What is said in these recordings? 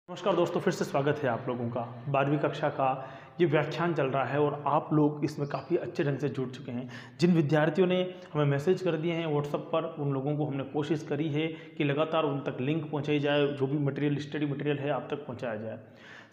नमस्कार दोस्तों, फिर से स्वागत है आप लोगों का। 12वीं कक्षा का ये व्याख्यान चल रहा है और आप लोग इसमें काफ़ी अच्छे ढंग से जुड़ चुके हैं। जिन विद्यार्थियों ने हमें मैसेज कर दिए हैं व्हाट्सएप पर, उन लोगों को हमने कोशिश करी है कि लगातार उन तक लिंक पहुंचाई जाए, जो भी मटेरियल स्टडी मटेरियल है आप तक पहुंचाया जाए।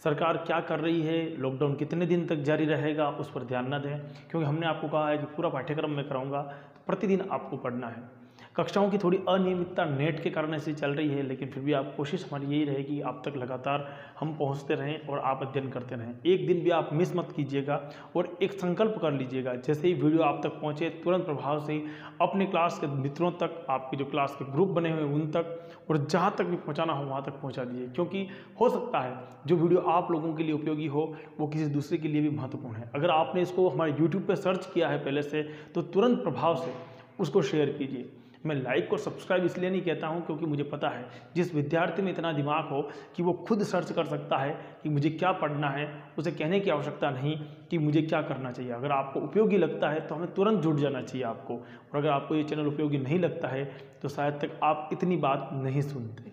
सरकार क्या कर रही है, लॉकडाउन कितने दिन तक जारी रहेगा, उस पर ध्यान न दें, क्योंकि हमने आपको कहा है कि पूरा पाठ्यक्रम मैं कराऊँगा, तो प्रतिदिन आपको पढ़ना है। कक्षाओं की थोड़ी अनियमितता नेट के कारण ऐसी चल रही है, लेकिन फिर भी आप कोशिश हमारी यही रहेगी आप तक लगातार हम पहुंचते रहें और आप अध्ययन करते रहें। एक दिन भी आप मिस मत कीजिएगा और एक संकल्प कर लीजिएगा, जैसे ही वीडियो आप तक पहुंचे तुरंत प्रभाव से अपने क्लास के मित्रों तक, आपके जो क्लास के ग्रुप बने हुए उन तक, और जहां तक भी पहुंचाना हो वहां तक पहुंचा दीजिए। क्योंकि हो सकता है जो वीडियो आप लोगों के लिए उपयोगी हो वो किसी दूसरे के लिए भी महत्वपूर्ण है। अगर आपने इसको हमारे यूट्यूब पर सर्च किया है पहले से, तो तुरंत प्रभाव से उसको शेयर कीजिए। मैं लाइक और सब्सक्राइब इसलिए नहीं कहता हूं क्योंकि मुझे पता है जिस विद्यार्थी में इतना दिमाग हो कि वो खुद सर्च कर सकता है कि मुझे क्या पढ़ना है, उसे कहने की आवश्यकता नहीं कि मुझे क्या करना चाहिए। अगर आपको उपयोगी लगता है तो हमें तुरंत जुड़ जाना चाहिए आपको, और अगर आपको ये चैनल उपयोगी नहीं लगता है तो शायद तक आप इतनी बात नहीं सुनते।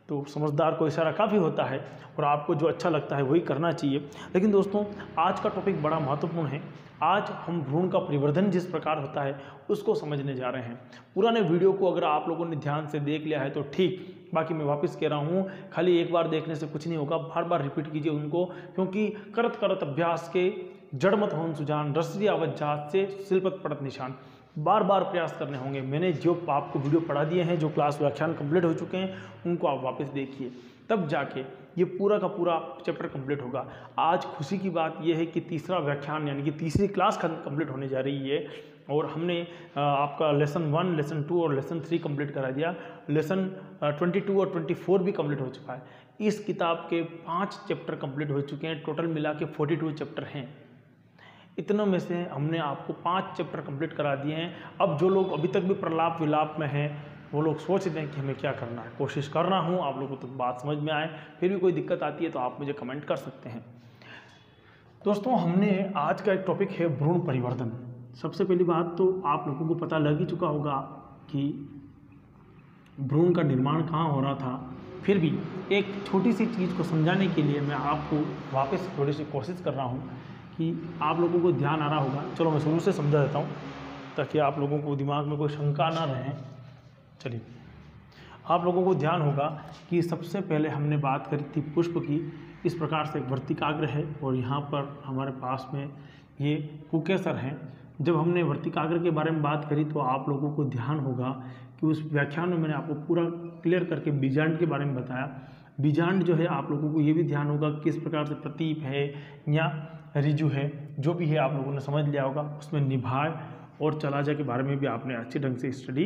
तो समझदार को इशारा काफ़ी होता है और आपको जो अच्छा लगता है वही करना चाहिए। लेकिन दोस्तों, आज का टॉपिक बड़ा महत्वपूर्ण है। आज हम भ्रूण का परिवर्धन जिस प्रकार होता है उसको समझने जा रहे हैं। पुराने वीडियो को अगर आप लोगों ने ध्यान से देख लिया है तो ठीक, बाकी मैं वापस कह रहा हूँ, खाली एक बार देखने से कुछ नहीं होगा, बार बार रिपीट कीजिए उनको, क्योंकि करत करत अभ्यास के जड़ मत होन सुजान, रसरी आवत जात से शिल्पत पड़त निशान। बार बार प्रयास करने होंगे। मैंने जो आपको वीडियो पढ़ा दिए हैं, जो क्लास व्याख्यान कंप्लीट हो चुके हैं, उनको आप वापस देखिए, तब जाके ये पूरा का पूरा चैप्टर कंप्लीट होगा। आज खुशी की बात यह है कि तीसरा व्याख्यान यानी कि तीसरी क्लास कंप्लीट होने जा रही है और हमने आपका लेसन 1, लेसन 2 और लेसन 3 कंप्लीट करा दिया। लेसन 22 और 24 भी कंप्लीट हो चुका है। इस किताब के 5 चैप्टर कंप्लीट हो चुके हैं। टोटल मिला के 42 चैप्टर हैं। इतनों में से हमने आपको 5 चैप्टर कंप्लीट करा दिए हैं। अब जो लोग अभी तक भी प्रलाप विलाप में हैं वो लोग सोच रहे हैं कि हमें क्या करना है। कोशिश कर रहा हूँ आप लोगों को तो बात समझ में आए, फिर भी कोई दिक्कत आती है तो आप मुझे कमेंट कर सकते हैं। दोस्तों, हमने आज का एक टॉपिक है भ्रूण परिवर्तन। सबसे पहली बात तो आप लोगों को पता लग ही चुका होगा कि भ्रूण का निर्माण कहाँ हो रहा था। फिर भी एक छोटी सी चीज़ को समझाने के लिए मैं आपको वापस थोड़ी सी कोशिश कर रहा हूँ कि आप लोगों को ध्यान आ रहा होगा। चलो मैं शुरू से समझा देता हूँ ताकि आप लोगों को दिमाग में कोई शंका ना रहे। चलिए, आप लोगों को ध्यान होगा कि सबसे पहले हमने बात करी थी पुष्प की। इस प्रकार से एक वर्तिकाग्र है और यहाँ पर हमारे पास में ये पुकेसर हैं। जब हमने वर्तिकाग्र के बारे में बात करी तो आप लोगों को ध्यान होगा कि उस व्याख्यान में मैंने आपको पूरा क्लियर करके बीजांड के बारे में बताया। बीजांड जो है आप लोगों को ये भी ध्यान होगा किस प्रकार से प्रतीप है या रिजु है, जो भी है आप लोगों ने समझ लिया होगा। उसमें निभाय और चलाजा के बारे में भी आपने अच्छे ढंग से स्टडी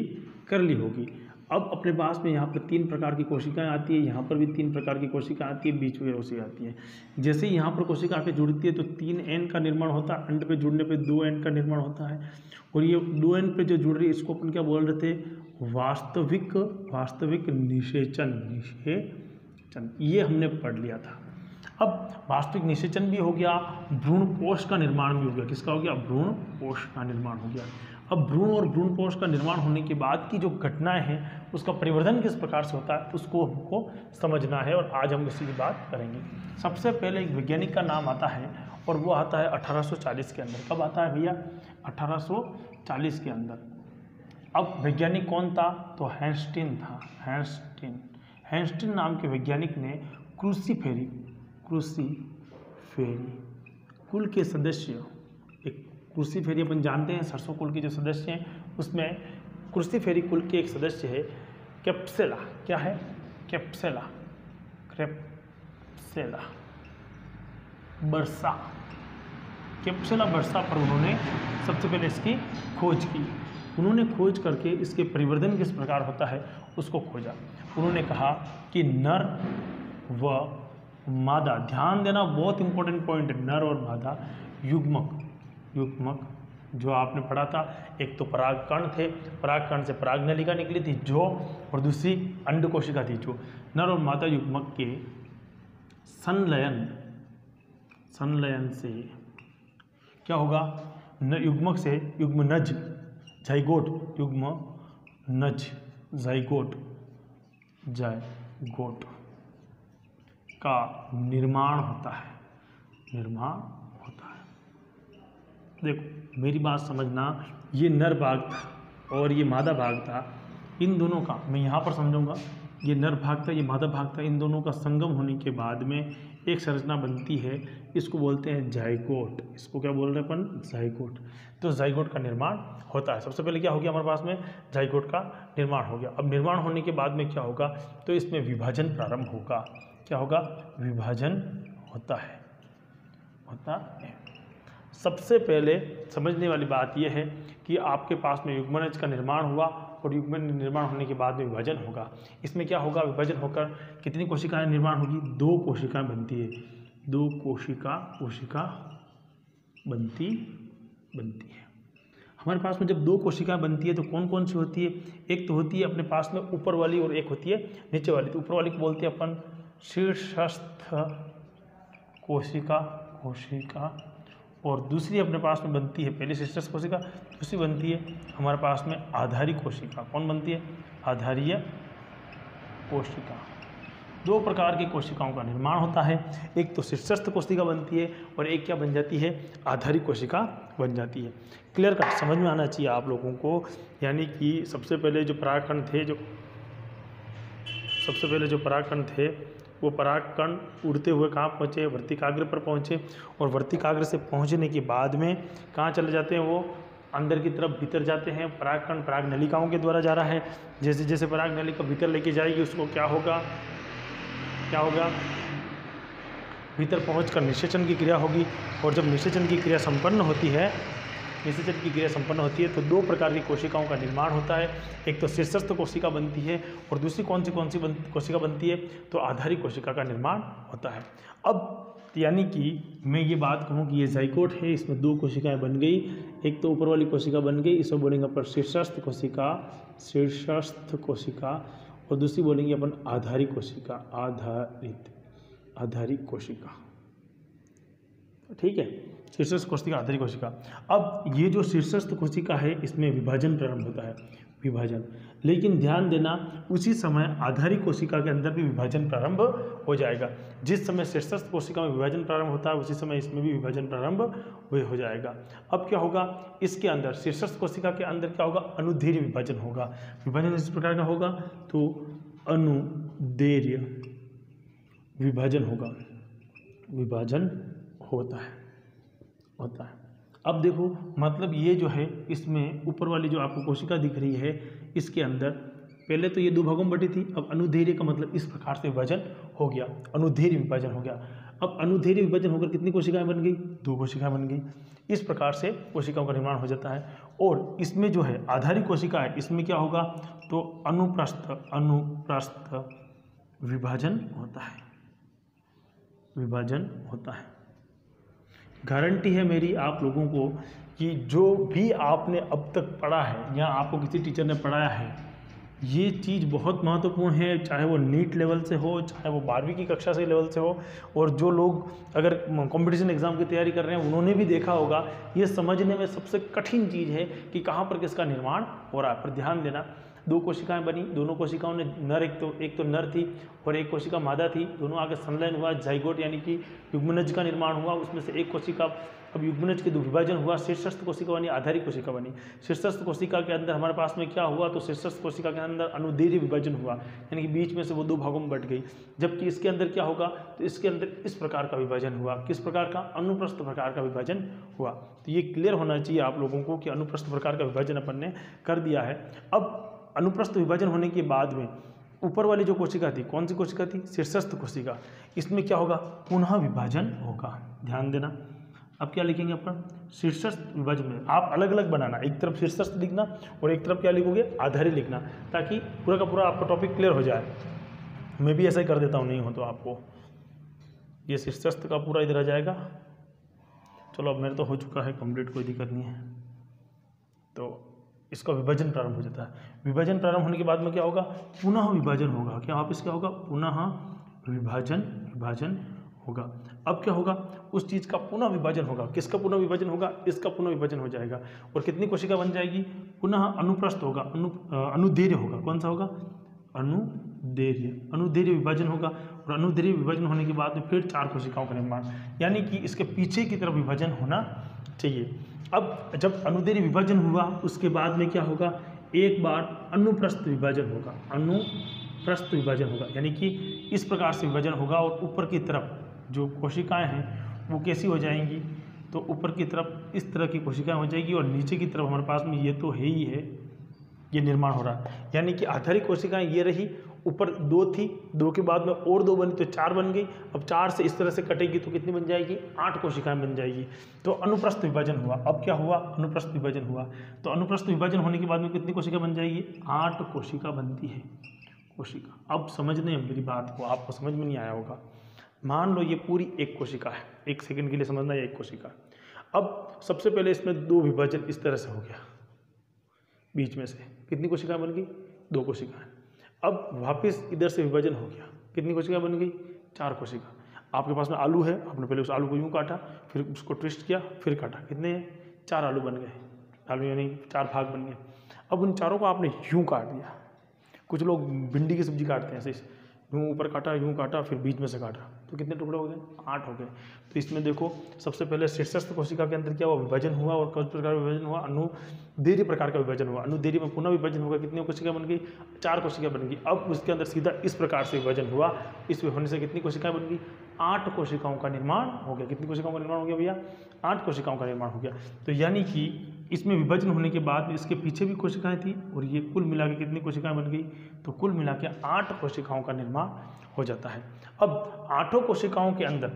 कर ली होगी। अब अपने पास में यहाँ पर 3 प्रकार की कोशिकाएं आती है, यहाँ पर भी 3 प्रकार की कोशिका आती है, बीच में कोशिका आती है। जैसे ही यहाँ पर कोशिका आके जुड़ती है तो 3 एन का निर्माण होता है, अंड पे जुड़ने पे 2 एन का निर्माण होता है। और ये 2 एन पे जो जुड़ रही है इसको अपन क्या बोल रहे थे, वास्तविक निषेचन। ये हमने पढ़ लिया था। अब वास्तविक निषेचन भी हो गया, भ्रूण कोश का निर्माण भी हो गया। किसका हो गया, भ्रूण कोश का निर्माण हो गया। अब भ्रूण और भ्रूण कोश का निर्माण होने के बाद की जो घटनाएं हैं उसका परिवर्धन किस प्रकार से होता है उसको हमको समझना है और आज हम इसी की बात करेंगे। सबसे पहले एक वैज्ञानिक का नाम आता है और वो आता है 1840 के अंदर। कब आता है भैया, 1840 के अंदर। अब वैज्ञानिक कौन था, तो हैंस्टीन था। हैंस्टीन नाम के वैज्ञानिक ने क्रूसीफेरी कुल के सदस्य, एक क्रूसीफेरी अपन जानते हैं सरसों कुल के जो सदस्य हैं, उसमें क्रूसीफेरी कुल के एक सदस्य है कैप्सेला। क्या है, कैप्सेला बर्सा। कैप्सेला बर्सा पर उन्होंने सबसे पहले इसकी खोज की। उन्होंने खोज करके इसके परिवर्धन किस प्रकार होता है उसको खोजा। उन्होंने कहा कि नर व मादा, ध्यान देना बहुत इंपॉर्टेंट पॉइंट है, नर और मादा युग्मक जो आपने पढ़ा था, एक तो परागकण थे, परागकण से परागनलिका निकली थी जो, और दूसरी अंड कोशिका थी जो। नर और मादा युग्मक के संलयन से क्या होगा, युग्मक से युग्मनज जाइगोट का निर्माण होता है, निर्माण होता है। देखो मेरी बात समझना, ये नर भाग था और ये मादा भाग था, इन दोनों का मैं यहाँ पर समझूंगा, ये नर भाग था, ये मादा भाग था, इन दोनों का संगम होने के बाद में एक संरचना बनती है, इसको बोलते हैं जाइगोट। इसको क्या बोल रहे हैं अपन? जाइगोट। तो जाइगोट का निर्माण होता है। सबसे पहले क्या हो गया हमारे पास में? जाइगोट का निर्माण हो गया। अब निर्माण होने के बाद में क्या होगा? तो इसमें विभाजन प्रारंभ होगा। क्या होगा? विभाजन होता है, होता है। सबसे पहले समझने वाली बात यह है कि आपके पास में युग्मनज का निर्माण हुआ और युग्मनज निर्माण होने के बाद में विभाजन होगा। इसमें क्या होगा? विभाजन होकर कितनी कोशिकाएं निर्माण होगी? 2 कोशिकाएं बनती है, 2 कोशिका बनती है। हमारे पास में जब 2 कोशिकाएं बनती है तो कौन कौन सी होती है? एक तो होती है अपने पास में ऊपर वाली और एक होती है नीचे वाली। तो ऊपर वाली को बोलते हैं अपन शीर्षस्थ कोशिका, और दूसरी अपने पास में बनती है, पहली शीर्षस्थ कोशिका, दूसरी बनती है हमारे पास में आधारी कोशिका। कौन बनती है? आधारीय कोशिका। 2 प्रकार की कोशिकाओं का निर्माण होता है, एक तो शीर्षस्थ कोशिका बनती है और एक क्या बन जाती है? आधारी कोशिका बन जाती है। क्लियर कट समझ में आना चाहिए आप लोगों को। यानी कि सबसे पहले जो परागकण थे वो परागकण उड़ते हुए कहाँ पहुँचे? वर्तिकाग्र पर पहुँचे, और वर्तिकाग्र से पहुँचने के बाद में कहाँ चले जाते हैं? वो अंदर की तरफ भीतर जाते हैं। परागकण पराग नलिकाओं के द्वारा जा रहा है, जैसे जैसे पराग नलिका भीतर लेके जाएगी उसको क्या होगा? भीतर पहुंचकर निषेचन की क्रिया होगी, और जब निषेचन की क्रिया संपन्न होती है तो 2 प्रकार की कोशिकाओं का निर्माण होता है। एक तो शीर्षस्थ कोशिका बनती है और दूसरी कौन सी कोशिका बनती है? तो आधारी कोशिका का निर्माण होता है। अब यानी कि मैं ये बात कहूँ कि ये जाइगोट है, इसमें 2 कोशिकाएं बन गई, एक तो ऊपर वाली कोशिका बन गई, इसको बोलेंगे अपन शीर्षस्थ कोशिका, और दूसरी बोलेंगे अपन आधारी कोशिका, आधारी कोशिका। ठीक है, शीर्षस्थ कोशिका, आधारी कोशिका। अब ये जो शीर्षस्थ कोशिका है इसमें विभाजन प्रारंभ होता है, विभाजन। लेकिन ध्यान देना उसी समय आधारी कोशिका के अंदर भी विभाजन प्रारंभ हो जाएगा। जिस समय शीर्षस्थ कोशिका में विभाजन प्रारंभ होता है उसी समय इसमें भी विभाजन प्रारंभ हो जाएगा। अब क्या होगा? इसके अंदर शीर्षस्थ कोशिका के अंदर क्या होगा? अनुदैर्घ्य विभाजन होगा। विभाजन इस प्रकार का होगा तो अनुदैर्घ्य विभाजन होगा, विभाजन होता है। अब देखो मतलब ये जो है इसमें ऊपर वाली जो आपको कोशिका दिख रही है इसके अंदर पहले तो ये 2 भागों में बटी थी, अब अनुदैर्घ्य का मतलब इस प्रकार से विभाजन हो गया, अनुदैर्घ्य विभाजन हो गया। अब अनुदैर्घ्य विभाजन होकर कितनी कोशिकाएं बन गई? 2 कोशिकाएं बन गई। इस प्रकार से कोशिकाओं का निर्माण हो जाता है। और इसमें जो है आधारी कोशिका है, इसमें क्या होगा? तो अनुप्रस्थ विभाजन होता है। गारंटी है मेरी आप लोगों को कि जो भी आपने अब तक पढ़ा है या आपको किसी टीचर ने पढ़ाया है, ये चीज़ बहुत महत्वपूर्ण है, चाहे वो नीट लेवल से हो, चाहे वो 12वीं की कक्षा से लेवल से हो। और जो लोग अगर कंपटीशन एग्जाम की तैयारी कर रहे हैं उन्होंने भी देखा होगा, ये समझने में सबसे कठिन चीज़ है कि कहाँ पर किसका निर्माण हो रहा है। पर ध्यान देना, 2 कोशिकाएं बनी, दोनों कोशिकाओं ने नर एक तो नर थी और एक कोशिका मादा थी, दोनों आगे संलयन हुआ, जाइगोट यानी कि युग्मनज का निर्माण हुआ। उसमें से एक कोशिका, अब युग्मनज के 2 विभाजन हुआ, शीर्षस्थ कोशिका बनी, आधारी कोशिका बनी। शीर्षस्थ कोशिका के अंदर हमारे पास में क्या हुआ? तो शीर्षस्थ कोशिका के अंदर अनुदैर्घ्य विभाजन हुआ, यानी कि बीच में से वो 2 भागों में बट गई। जबकि इसके अंदर क्या होगा? तो इसके अंदर इस प्रकार का विभाजन हुआ। किस प्रकार का? अनुप्रस्थ प्रकार का विभाजन हुआ। तो ये क्लियर होना चाहिए आप लोगों को कि अनुप्रस्थ प्रकार का विभाजन अपन ने कर दिया है। अब अनुप्रस्थ विभाजन होने के बाद में ऊपर वाली जो कोशिका थी, कौन सी कोशिका थी? शीर्षस्थ कोशिका। इसमें क्या होगा? पुनः विभाजन होगा। ध्यान देना, अब क्या लिखेंगे अपन? शीर्षस्थ विभाजन में आप अलग अलग बनाना, एक तरफ शीर्षस्थ लिखना और एक तरफ क्या लिखोगे? आधारी लिखना, ताकि पूरा का पूरा आपका टॉपिक क्लियर हो जाए। मैं भी ऐसा ही कर देता हूँ, नहीं हो तो आपको ये शीर्षस्थ का पूरा इधर आ जाएगा। चलो अब मेरा तो हो चुका है कंप्लीट, कोई दिक्कत नहीं है। तो इसका विभाजन प्रारंभ हो जाता है। विभाजन प्रारंभ होने के बाद में क्या होगा? पुनः विभाजन होगा। क्या वापस क्या होगा? पुनः विभाजन होगा। अब क्या होगा? उस चीज़ का पुनः विभाजन होगा। किसका पुनः विभाजन होगा? इसका पुनः विभाजन हो जाएगा। और कितनी कोशिका बन जाएगी? पुनः अनुप्रस्थ होगा, अनुदैर्घ्य होगा। कौन सा होगा? अनुदैर्घ्य विभाजन होगा और अनुदैर्घ्य विभाजन होने के बाद में फिर 4 कोशिकाओं का निर्माण, यानी कि इसके पीछे की तरफ विभाजन होना चाहिए। अब जब अनुदैर्घ्य विभाजन हुआ उसके बाद में क्या होगा, एक बार अनुप्रस्थ विभाजन होगा, अनुप्रस्थ विभाजन होगा, यानी कि इस प्रकार से विभाजन होगा और ऊपर की तरफ जो कोशिकाएं हैं वो कैसी हो जाएंगी, तो ऊपर की तरफ इस तरह की कोशिकाएं हो जाएगी और नीचे की तरफ हमारे पास में ये तो है ही है, ये निर्माण हो रहा है, यानी कि आधारिक कोशिकाएं ये रही, ऊपर 2 थी, 2 के बाद में और 2 बनी तो 4 बन गई। अब 4 से इस तरह से कटेगी तो कितनी बन जाएगी, 8 कोशिकाएं बन जाएगी। तो अनुप्रस्थ विभाजन हुआ। अब क्या हुआ, अनुप्रस्थ विभाजन हुआ, तो अनुप्रस्थ विभाजन होने के बाद में कितनी कोशिका बन जाएगी, 8 कोशिका बनती है, कोशिका। अब समझने मेरी बात को, आपको समझ में नहीं आया होगा। मान लो ये पूरी एक कोशिका है, 1 सेकंड के लिए समझना, ये एक कोशिका। अब सबसे पहले इसमें 2 विभाजन इस तरह से हो गया, बीच में से कितनी कोशिकाएं बन गई, 2 कोशिकाएं। अब वापस इधर से विभाजन हो गया, कितनी कोशिका बन गई, 4 कोशिका। आपके पास में आलू है, आपने पहले उस आलू को यूं काटा, फिर उसको ट्विस्ट किया, फिर काटा, कितने 4 आलू बन गए, आलू यानी 4 भाग बन गए। अब उन चारों को आपने यूं काट दिया, कुछ लोग भिंडी की सब्जी काटते हैं ऐसे, यूं ऊपर काटा, यूं काटा, फिर बीच में से काटा, तो कितने टुकड़े हो गए, 8 हो गए। तो इसमें देखो सबसे पहले शीर्षस्थ कोशिका के अंदर क्या हुआ, विभाजन हुआ, और किस प्रकार विभाजन हुआ, अनुदैर्घ्य प्रकार का विभाजन हुआ। अनुदैर्घ्य में पुनः विभाजन होगा, कितनी कोशिका बन गई, 4 कोशिका बन गई। अब उसके अंदर सीधा इस प्रकार से विभाजन हुआ, इस होने से कितनी कोशिकाएं बन गई, 8 कोशिकाओं का निर्माण हो गया। कितनी कोशिकाओं का निर्माण हो गया भैया, 8 कोशिकाओं का निर्माण हो गया। तो यानी कि इसमें विभाजन होने के बाद इसके पीछे भी कोशिकाएं थी और ये कुल मिला के कितनी कोशिकाएं बन गई, तो कुल मिला के 8 कोशिकाओं का निर्माण हो जाता है। अब 8 कोशिकाओं के अंदर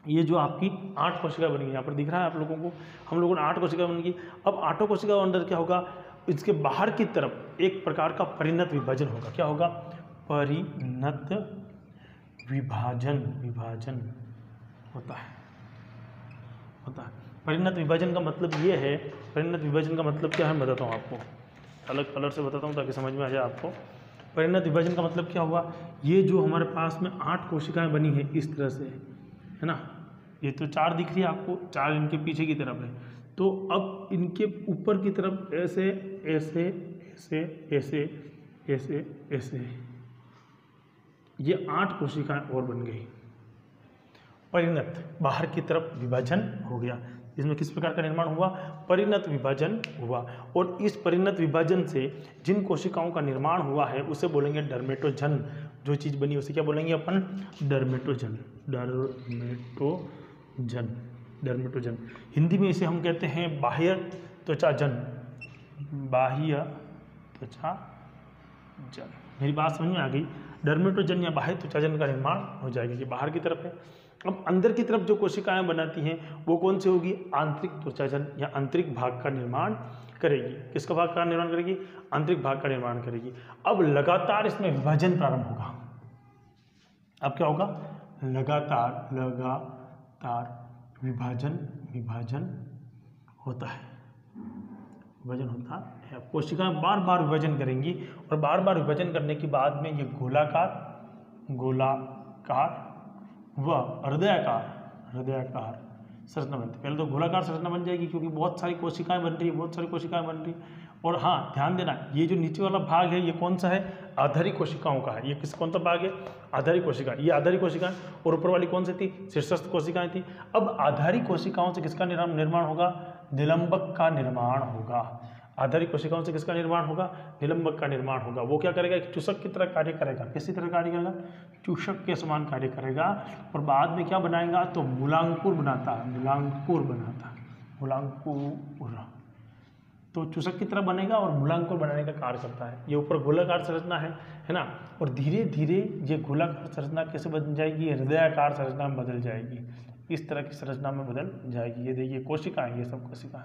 ये जो आपकी 8 कोशिका बन गई, यहाँ पर दिख रहा है आप लोगों को, हम लोगों ने 8 कोशिका बन गई। अब 8 कोशिका के अंदर क्या होगा, इसके बाहर की तरफ एक प्रकार का परिणत विभाजन होगा। क्या होगा, परिणत विभाजन होता है। परिणत विभाजन का मतलब ये है, परिणत विभाजन का मतलब क्या है मैं बताता हूँ आपको, अलग कलर से बताता हूँ ताकि समझ में आ जाए आपको। परिणत विभाजन का मतलब क्या हुआ, ये जो हमारे पास में 8 कोशिकाएं बनी है इस तरह से, है ना, ये तो 4 दिख रही है आपको, 4 इनके पीछे की तरफ है। तो अब इनके ऊपर की तरफ ऐसे ऐसे ऐसे ऐसे ऐसे ऐसे ये 8 कोशिकाएं और बन गई। परिणत, बाहर की तरफ विभाजन हो गया। इसमें किस प्रकार का निर्माण हुआ, परिणत विभाजन हुआ। और इस परिणत विभाजन से जिन कोशिकाओं का निर्माण हुआ है उसे बोलेंगे डर्मेटोजन। जो चीज़ बनी उसे क्या बोलेंगे अपन, डर्मेटोजन। डर्मेटोजन हिंदी में इसे हम कहते हैं बाह्य त्वचाजन। बाह्य त्वचाजन, मेरी बात समझ में आ गई। डर्मेटोजन या बाह्य त्वचाजन का निर्माण हो जाएगा, ये बाहर की तरफ है। अब अंदर की तरफ जो कोशिकाएं बनाती हैं वो कौन सी होगी, आंतरिक त्वचाजन या आंतरिक भाग का निर्माण करेगी। किसका भाग का निर्माण करेगी, आंतरिक भाग का निर्माण करेगी। अब लगातार इसमें विभाजन प्रारंभ होगा। अब क्या होगा, लगातार विभाजन होता है, विभाजन होता है। कोशिकाएं बार बार विभाजन करेंगी और बार बार विभाजन करने के बाद में ये गोलाकार व हृदयाकार संरचना बनती है। पहले तो गोलाकार संरचना बन जाएगी क्योंकि बहुत सारी कोशिकाएं बन रही है, और हाँ ध्यान देना, ये जो नीचे वाला भाग है ये कौन सा है, आधारिक कोशिकाओं का है। ये कौन सा भाग है, आधारिक कोशिका, ये आधारिक कोशिकाएं। और ऊपर वाली कौन सी थी, शीर्षस्थ कोशिकाएं थी। अब आधारिक कोशिकाओं से किसका निर्माण होगा, निलंबक का निर्माण होगा। आधारिक कोशिकाओं से किसका निर्माण होगा, निलंबक का निर्माण होगा। वो क्या करेगा, एक चूसक की तरह कार्य करेगा। किसी तरह कार्य करेगा, चूसक के समान कार्य करेगा। और बाद में क्या बनाएगा, तो मूलांकुर बनाता है, मूलांकुर। तो चूसक की तरह बनेगा और मूलांकुर बनाने का कार्य करता है। ये ऊपर गोलाकार संरचना है ना, और धीरे धीरे ये गोलाकार संरचना कैसे बन जाएगी, हृदयाकार संरचना में बदल जाएगी, इस तरह की संरचना में बदल जाएगी। ये देखिए कोशिका है, ये सब कोशिका है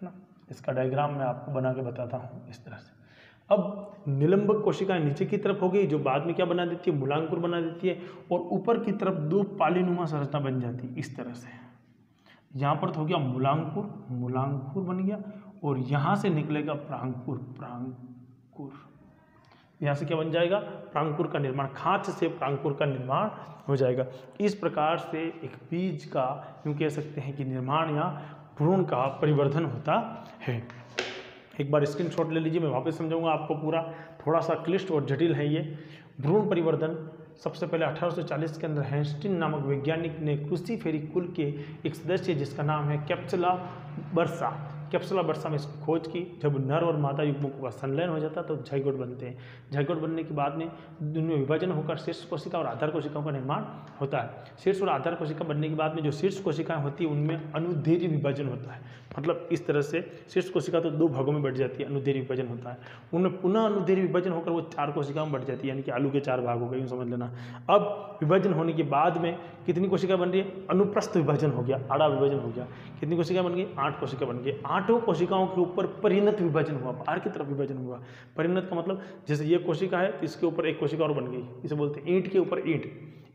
ना। इसका डायग्राम मैं आपको बना के बताता हूँ इस तरह से। अब निलंबक कोशिकाएं नीचे की तरफ हो गई, जो बाद में क्या बना देती है, मूलांकुर बना देती है। और ऊपर की तरफ 2 पालीनुमा संरचना बन जाती है इस तरह से। यहाँ पर तो हो गया मूलांकुर बन गया, और यहाँ से निकलेगा प्रांकुर। यहाँ से क्या बन जाएगा, प्रांकुर का निर्माण, खांच से प्रांकुर का निर्माण हो जाएगा। इस प्रकार से एक बीज का यूँ कह सकते हैं कि निर्माण या भ्रूण का परिवर्धन होता है। एक बार स्क्रीनशॉट ले लीजिए, मैं वापस समझाऊंगा आपको पूरा, थोड़ा सा क्लिष्ट और जटिल है ये। भ्रूण परिवर्तन सबसे पहले 1840 के अंदर हैंस्टीन नामक वैज्ञानिक ने क्रूसीफेरी कुल के एक सदस्य जिसका नाम है कैप्सुला बर्सा में इसकी खोज की। जब नर और मादा युग्मकों का संलयन हो जाता है तो जाइगोट बनते हैं। जाइगोट बनने के बाद में उनमें विभाजन होकर शीर्ष कोशिका और आधार कोशिकाओं का निर्माण होता है। शीर्ष और आधार कोशिका बनने के बाद में जो शीर्ष कोशिकाएं होती है उनमें अनुदैर्घ्य विभाजन होता है। मतलब इस तरह से शीर्ष कोशिका तो 2 भागों में बढ़ जाती है, अनुदैर्घ्य विभाजन होता है। उनमें पुनः अनुदैर्घ्य विभाजन होकर वो 4 कोशिकाओं में बढ़ जाती है, यानी कि आलू के 4 भाग हो गए, यूँ समझ लेना। अब विभाजन होने के बाद में कितनी कोशिका बन रही है? अनुप्रस्थ विभाजन हो गया, आड़ा विभाजन हो गया। कितनी कोशिका बन गई? 8 कोशिका बन गई। 8 कोशिकाओं के ऊपर परिणत विभाजन हुआ, बाहर की तरफ विभाजन हुआ। परिणत का मतलब जैसे ये कोशिका है तो इसके ऊपर एक कोशिका और बन गई, इसे बोलते हैं ईंट के ऊपर ईंट,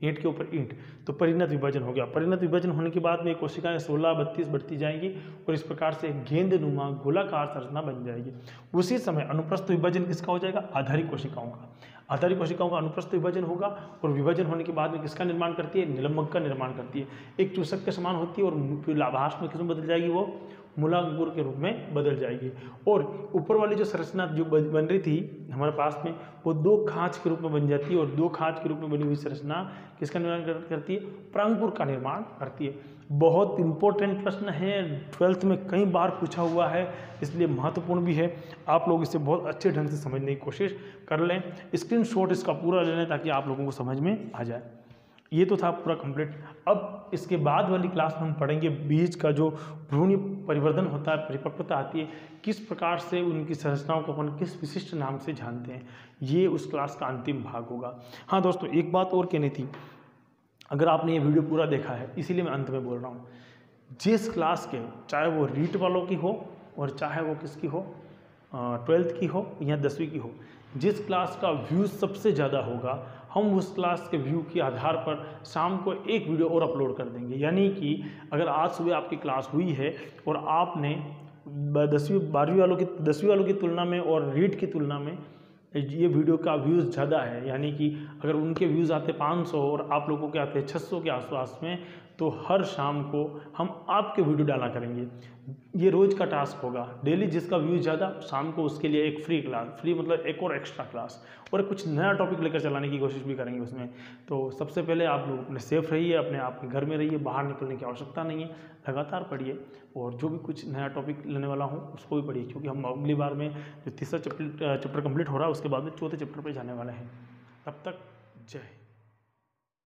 ईंट के ऊपर ईंट, तो परिणत विभाजन हो गया। परिणत विभाजन होने के बाद में कोशिकाएं 16, 32 बढ़ती जाएंगी और इस प्रकार से गेंदनुमा गोलाकार संरचना बन जाएगी। उसी समय अनुप्रस्थ विभाजन किसका हो जाएगा? आधारी कोशिकाओं का। आधारी कोशिकाओं का अनुप्रस्थ विभाजन होगा और विभाजन होने के बाद में किसका निर्माण करती है? निलंबक का निर्माण करती है। एक चूसक के समान होती है और फिर लाभांश में किसमें बदल जाएगी? वो मूलांकुर के रूप में बदल जाएगी। और ऊपर वाली जो संरचना जो बन रही थी हमारे पास में, वो 2 खांच के रूप में बन जाती है और 2 खांच के रूप में बनी हुई संरचना किसका निर्माण करती है? प्रांकुर का निर्माण करती है। बहुत इंपॉर्टेंट प्रश्न है, 12th में कई बार पूछा हुआ है, इसलिए महत्वपूर्ण भी है। आप लोग इसे बहुत अच्छे ढंग से समझने की कोशिश कर लें, स्क्रीनशॉट इसका पूरा ले लें ताकि आप लोगों को समझ में आ जाए। ये तो था पूरा कंप्लीट। अब इसके बाद वाली क्लास में हम पढ़ेंगे बीज का जो भ्रूण परिवर्तन होता है, परिपक्वता आती है, किस प्रकार से उनकी संरचनाओं को अपन किस विशिष्ट नाम से जानते हैं, ये उस क्लास का अंतिम भाग होगा। हाँ दोस्तों, एक बात और कहनी थी, अगर आपने ये वीडियो पूरा देखा है इसीलिए मैं अंत में बोल रहा हूँ, जिस क्लास के, चाहे वो रीट वालों की हो और चाहे वो किसकी हो, 12th की हो या 10वीं की हो, जिस क्लास का व्यूज़ सबसे ज़्यादा होगा हम उस क्लास के व्यू के आधार पर शाम को एक वीडियो और अपलोड कर देंगे। यानी कि अगर आज सुबह आपकी क्लास हुई है और आपने 10वीं वालों की तुलना में और रीट की तुलना में ये वीडियो का व्यूज़ ज़्यादा है, यानी कि अगर उनके व्यूज़ आते 500 और आप लोगों के आते 600 के आसपास में, तो हर शाम को हम आपके वीडियो डाला करेंगे। ये रोज़ का टास्क होगा, डेली जिसका व्यूज़ ज़्यादा शाम को उसके लिए एक फ्री क्लास, फ्री मतलब एक और एक्स्ट्रा क्लास, और कुछ नया टॉपिक लेकर चलाने की कोशिश भी करेंगे उसमें। तो सबसे पहले आप लोग अपने सेफ रहिए, अपने आप के घर में रहिए, बाहर निकलने की आवश्यकता नहीं है, लगातार पढ़िए और जो भी कुछ नया टॉपिक लेने वाला हूँ उसको भी पढ़िए, क्योंकि हम अगली बार में जो 3रा चैप्टर कंप्लीट हो रहा है उसके बाद में 4थे चैप्टर पर जाने वाले हैं। तब तक जय हिंद।